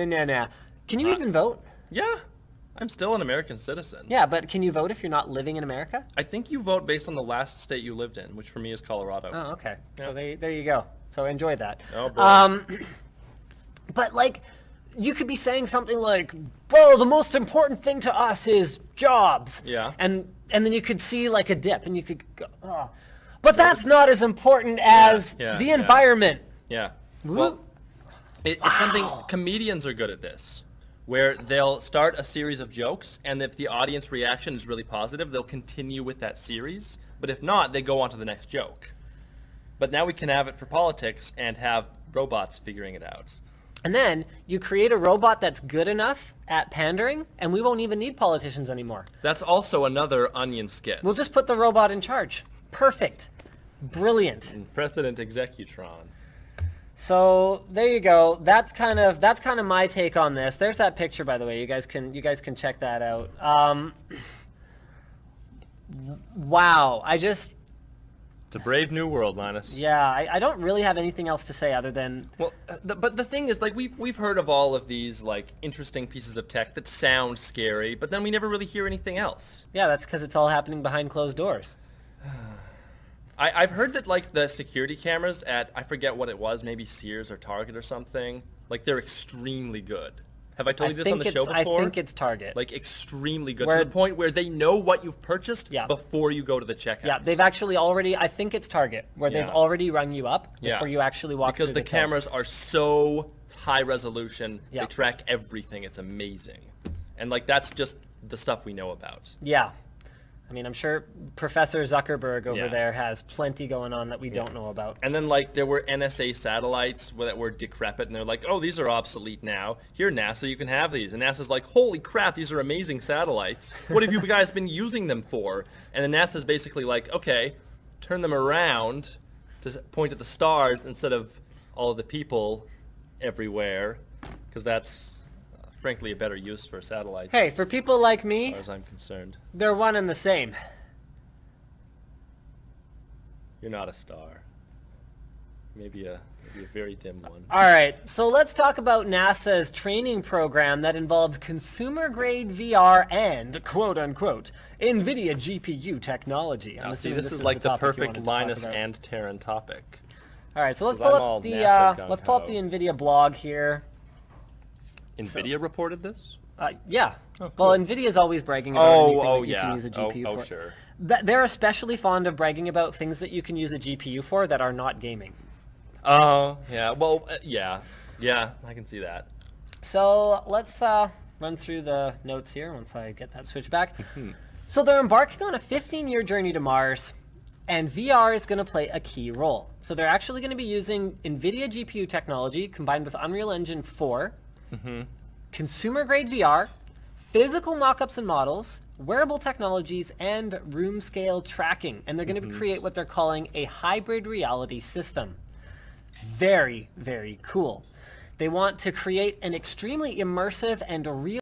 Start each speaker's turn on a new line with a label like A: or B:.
A: Nah. Can you even vote?
B: Yeah, I'm still an American citizen.
A: Yeah, but can you vote if you're not living in America?
B: I think you vote based on the last state you lived in, which for me is Colorado.
A: Oh, okay.
B: Yeah.
A: So there you go. So enjoy that.
B: Oh, boy.
A: But like, you could be saying something like, "Well, the most important thing to us is jobs."
B: Yeah.
A: And then you could see like a dip, and you could go, "Oh, but that's not as important as
B: yeah,
A: the
B: yeah.
A: environment."
B: Yeah. Well, it's something comedians are good at this, where they'll start a series of jokes, and if the audience reaction is really positive, they'll continue with that series. But if not, they go on to the next joke. But now we can have it for politics and have robots figuring it out.
A: And then you create a robot that's good enough at pandering, and we won't even need politicians anymore.
B: That's also another Onion skit.
A: We'll just put the robot in charge. Perfect. Brilliant.
B: President Executron.
A: So there you go. That's kind of my take on this. There's that picture, by the way. You guys can check that out. Wow.
B: It's a brave new world, Linus.
A: Yeah, I don't really have anything else to say other than,
B: Well, but the thing is, like, we've heard of all of these, like, interesting pieces of tech that sound scary, but then we never really hear anything else.
A: yeah, that's because it's all happening behind closed doors.
B: I've heard that, like, the security cameras at, I forget what it was, maybe Sears or Target or something, like, they're extremely good. Have I told you this on the show before?
A: I think it's Target.
B: Like, extremely good,
A: Where-
B: to the point where they know what you've purchased
A: Yeah.
B: before you go to the checkout.
A: Yeah, they've actually already, I think it's Target, where they've
B: Yeah.
A: already rung you up
B: Yeah.
A: before you actually walk
B: Because
A: through
B: the
A: till.
B: cameras are so high resolution,
A: Yeah.
B: they track everything. It's amazing. And, like, that's just the stuff we know about.
A: Yeah. I mean, I'm sure Professor Zuckerberg over
B: Yeah.
A: there has plenty going on that we don't know about.
B: And then, like, there were NSA satellites that were decrepit, and they're like, oh, these are obsolete now. Here, NASA, you can have these. And NASA's like, holy crap, these are amazing satellites. What have you guys been using them for? And then NASA's basically like, okay, turn them around to point at the stars instead of all of the people everywhere, because that's, frankly, a better use for satellites,
A: Hey, for people like
B: as
A: me,
B: far as I'm concerned.
A: they're one and the same.
B: You're not a star. Maybe a very dim one.
A: All right, so let's talk about NASA's training program that involves consumer-grade VR and, quote-unquote, NVIDIA GPU technology. I'm
B: Now, see,
A: assuming
B: this is like
A: the
B: the
A: topic you
B: perfect
A: wanted to talk
B: Linus
A: about.
B: and Terran topic.
A: All right, so let's
B: 'Cause
A: pull
B: I'm all
A: up the
B: NASA
A: let's pull up
B: gung-ho.
A: the NVIDIA blog here.
B: NVIDIA reported this?
A: Yeah.
B: Oh,
A: Well,
B: cool.
A: NVIDIA's always bragging about anything that you
B: yeah.
A: can use a GPU
B: oh,
A: for.
B: sure.
A: They're especially fond of bragging about things that you can use a GPU for that are not gaming.
B: Oh, yeah. Well, yeah. Yeah, I can see that.
A: So let's run through the notes here once I get that switch back. So they're embarking on a 15-year journey to Mars, and VR is going to play a key role. So they're actually going to be using NVIDIA GPU technology combined with Unreal Engine 4, consumer-grade VR, physical mock-ups and models, wearable technologies, and room-scale tracking. And they're going to create what they're calling a hybrid reality system. Very, very cool. They want to create an extremely immersive and real